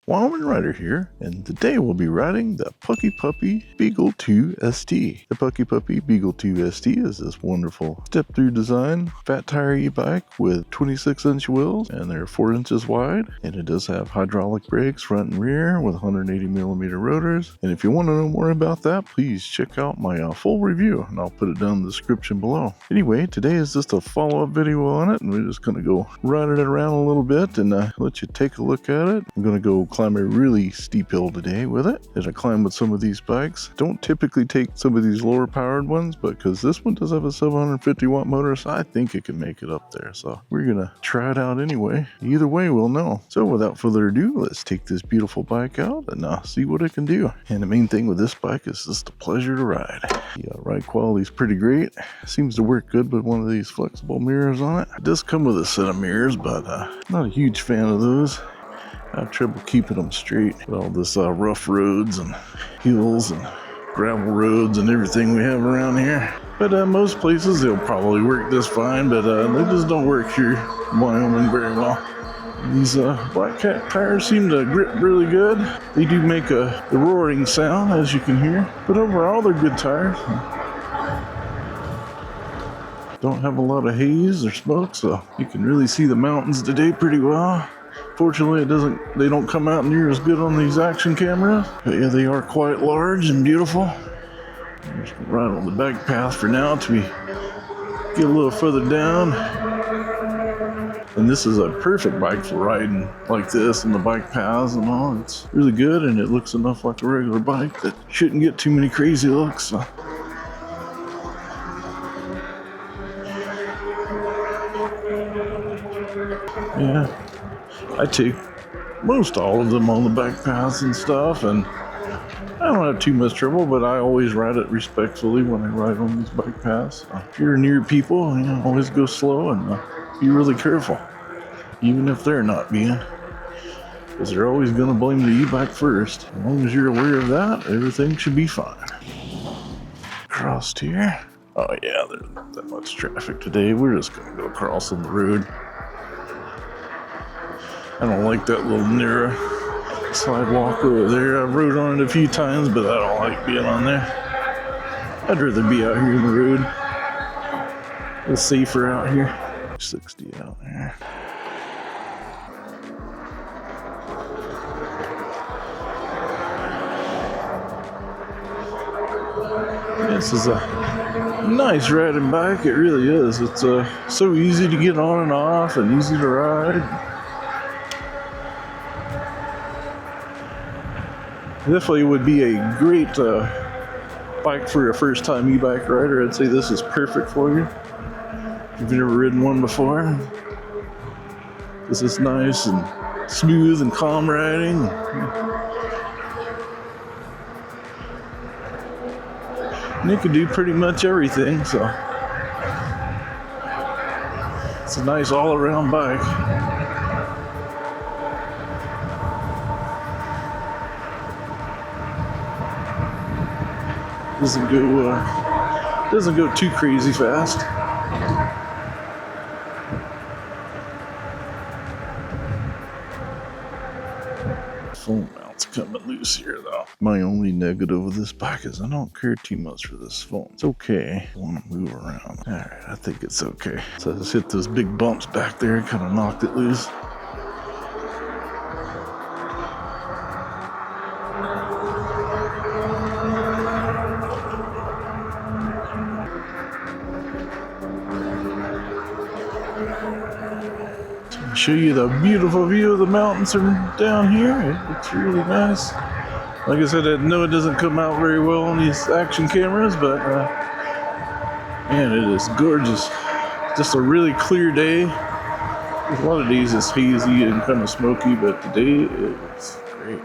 Wyoming Rider here, and today we'll be riding the PuckiPuppy Beagle 2ST. The PuckiPuppy Beagle 2ST is this wonderful step-through design, fat tire e-bike with 26-inch wheels, and they're 4 inches wide, and it does have hydraulic brakes front and rear with 180mm rotors. And if you want to know more about that, please check out my full review, and I'll put it down in the description below. Anyway, today is just a follow-up video on it, and we're just going to go ride it around a little bit and let you take a look at it. I'm going to go climb a really steep hill today with it. As I climb with some of these bikes, don't typically take some of these lower powered ones, but because this one does have a 750 watt motor, so I think it can make it up there. So we're gonna try it out anyway. Either way, we'll know. So without further ado, let's take this beautiful bike out and see what it can do. And the main thing with this bike is just a pleasure to ride. The ride quality is pretty great. Seems to work good with one of these flexible mirrors on it. It does come with a set of mirrors, but not a huge fan of those. I have trouble keeping them straight with all this rough roads and hills and gravel roads and everything we have around here. But most places they'll probably work this fine, but they just don't work here in Wyoming very well. These Black Cat tires seem to grip really good. They do make a roaring sound, as you can hear, but overall they're good tires. Don't have a lot of haze or smoke, so you can really see the mountains today pretty well. Fortunately, they don't come out near as good on these action cameras. But yeah, they are quite large and beautiful. I'm just gonna ride on the bike path for now till we get a little further down. And this is a perfect bike for riding like this on the bike paths and all. It's really good, and it looks enough like a regular bike that shouldn't get too many crazy looks. So. Yeah. I take most all of them on the bike paths and stuff, and I don't have too much trouble, but I always ride it respectfully when I ride on these bike paths. If you're near people, always go slow and be really careful, even if they're not being, because they're always going to blame the e-bike first. As long as you're aware of that, everything should be fine. Crossed here. Oh yeah, there's not that much traffic today. We're just going to go crossing the road. I don't like that little narrow sidewalk over there. I've rode on it a few times, but I don't like being on there. I'd rather be out here in the road. A little safer out here. 60 out there. This is a nice riding bike. It really is. It's so easy to get on and off and easy to ride. Definitely would be a great bike for a first-time e-bike rider. I'd say this is perfect for you. If you've never ridden one before, this is nice and smooth and calm riding. And it can do pretty much everything, so it's a nice all-around bike. Doesn't go too crazy fast. Phone mount's coming loose here though. My only negative with this bike is I don't care too much for this phone. It's okay. I want to move around. Alright, I think it's okay. So I just hit those big bumps back there, kind of knocked it loose. Show you the beautiful view of the mountains from down here. It looks really nice. Like I said, I know it doesn't come out very well on these action cameras, but man, it is gorgeous. Just a really clear day. A lot of days it's hazy and kind of smoky, but today it's great.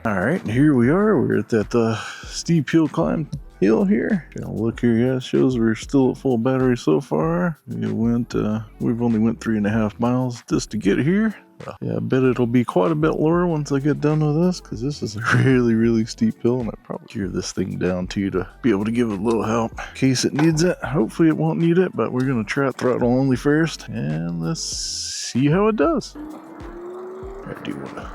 Alright, here we are. We're at that steep hill climb hill here. Gonna look here, yeah, it shows we're still at full battery so far. We've only went 3.5 miles just to get here. Yeah, I bet it'll be quite a bit lower once I get done with this, because this is a really steep hill, and I probably gear this thing down too to be able to give it a little help in case it needs it. Hopefully it won't need it, but we're gonna try throttle only first, and let's see how it does. I do wanna.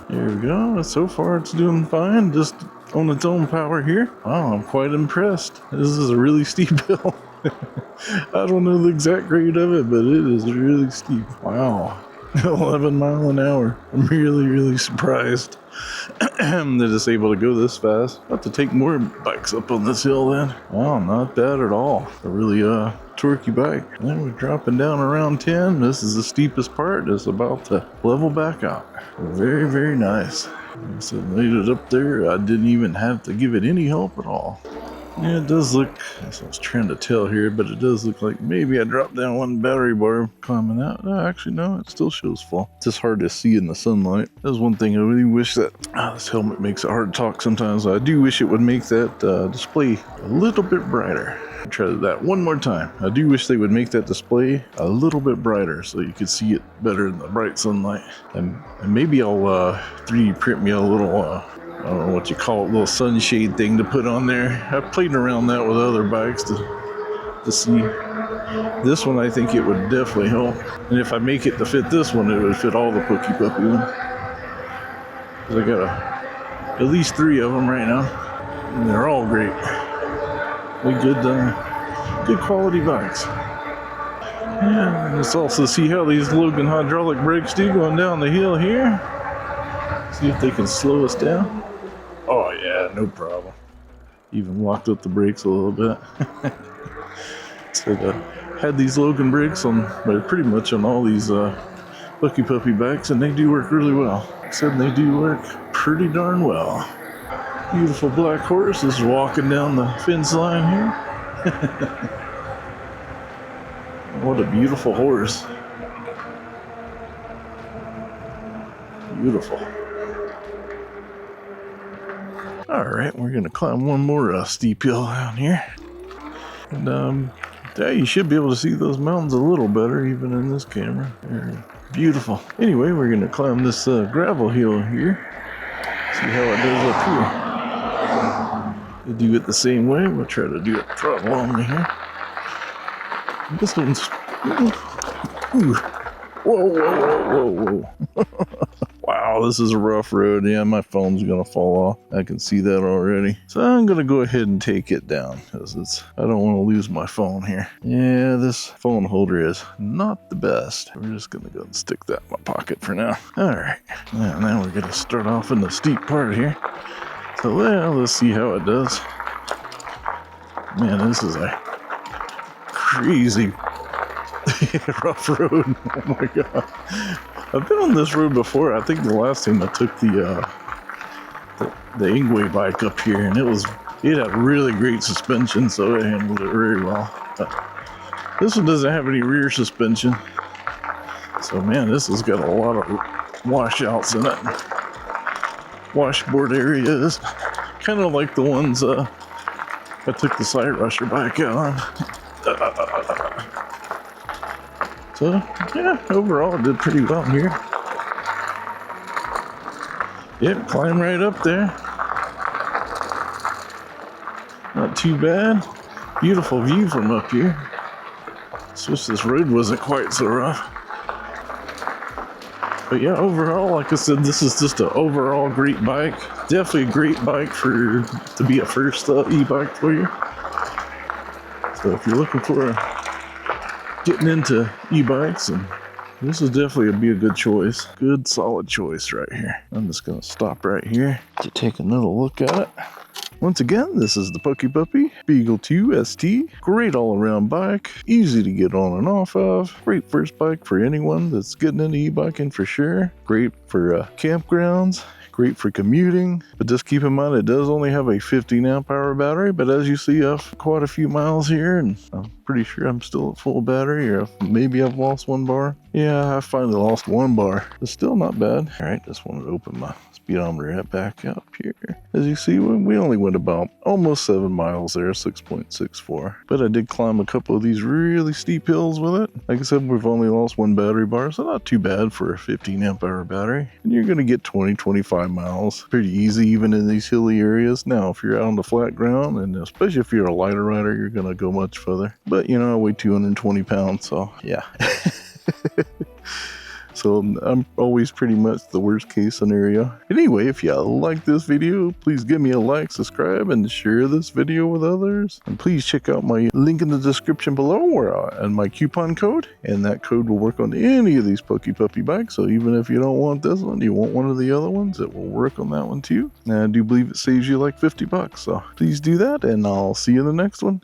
There we go. So far it's doing fine, just on its own power here. Wow, I'm quite impressed. This is a really steep hill. I don't know the exact grade of it, but it is really steep. Wow. 11 miles an hour. I'm really surprised that it's able to go this fast. I'll have to take more bikes up on this hill then. Wow, not bad at all. A really torquey bike. And then we're dropping down around 10. This is the steepest part. It's about to level back out. Very nice. So made it up there. I didn't even have to give it any help at all. Yeah, it does look, as I was trying to tell here, but it does look like maybe I dropped down one battery bar climbing out. No, actually, no, it still shows full. It's just hard to see in the sunlight. That's one thing I really wish that, this helmet makes it hard to talk sometimes. I do wish it would make that display a little bit brighter. I'll try that one more time. I do wish they would make that display a little bit brighter so you could see it better in the bright sunlight. And maybe I'll 3D print me a little, I don't know what you call it, little sunshade thing to put on there. I've played around that with other bikes to see. This one I think it would definitely help. And if I make it to fit this one, it would fit all the PuckiPuppy ones. Because I got at least 3 of them right now. And they're all great. Good quality bikes. Yeah, let's also see how these Logan hydraulic brakes do going down the hill here. See if they can slow us down. Oh yeah, no problem. Even locked up the brakes a little bit. So had these Logan brakes on, but pretty much on all these PuckiPuppy bikes, and they do work really well. Said they do work pretty darn well. Beautiful black horse is walking down the fence line here. What a beautiful horse. Beautiful. Alright, we're going to climb one more steep hill down here. And yeah, you should be able to see those mountains a little better even in this camera. They're beautiful. Anyway, we're going to climb this gravel hill here. See how it does up here. We'll do it the same way. We'll try to do it throttle only here. This one's... Ooh. Whoa. Wow, this is a rough road. Yeah, my phone's gonna fall off. I can see that already. So I'm gonna go ahead and take it down because I don't want to lose my phone here. Yeah, this phone holder is not the best. We're just gonna go and stick that in my pocket for now. Alright, now we're gonna start off in the steep part here. So well, let's see how it does. Man, this is a crazy rough road. Oh my god. I've been on this road before. I think the last time I took the Ingway bike up here, and it had really great suspension, so it handled it very well. But this one doesn't have any rear suspension. So man, this has got a lot of washouts in it. Washboard areas. Kind of like the ones I took the Side Rusher bike out on. So, yeah, overall it did pretty well here. Yep, climb right up there. Not too bad. Beautiful view from up here. Just wish this road wasn't quite so rough. But yeah, overall, like I said, this is just an overall great bike. Definitely a great bike to be a first e-bike for you. So if you're looking for getting into e-bikes, and this is definitely be a good choice. Good solid choice right here. I'm just gonna stop right here to take another look at it. Once again, this is the PuckiPuppy Beagle 2ST. Great all-around bike, easy to get on and off of. Great first bike for anyone that's getting into e-biking for sure. Great for campgrounds. Great for commuting, but just keep in mind it does only have a 15 amp hour battery, but as you see, quite a few miles here, and pretty sure I'm still at full battery, or maybe I've lost one bar. Yeah, I finally lost one bar. It's still not bad. All right, just wanted to open my speedometer back up here. As you see, we only went about almost 7 miles there, 6.64. But I did climb a couple of these really steep hills with it. Like I said, we've only lost one battery bar, so not too bad for a 15 amp hour battery. And you're going to get 20-25 miles pretty easy, even in these hilly areas. Now, if you're out on the flat ground, and especially if you're a lighter rider, you're going to go much further. But you know, I weigh 220 pounds, so yeah. So I'm always pretty much the worst case scenario. Anyway, if you like this video, please give me a like, subscribe, and share this video with others. And please check out my link in the description below and my coupon code. And that code will work on any of these PuckiPuppy bikes. So even if you don't want this one, you want one of the other ones, it will work on that one too. And I do believe it saves you like $50. So please do that, and I'll see you in the next one.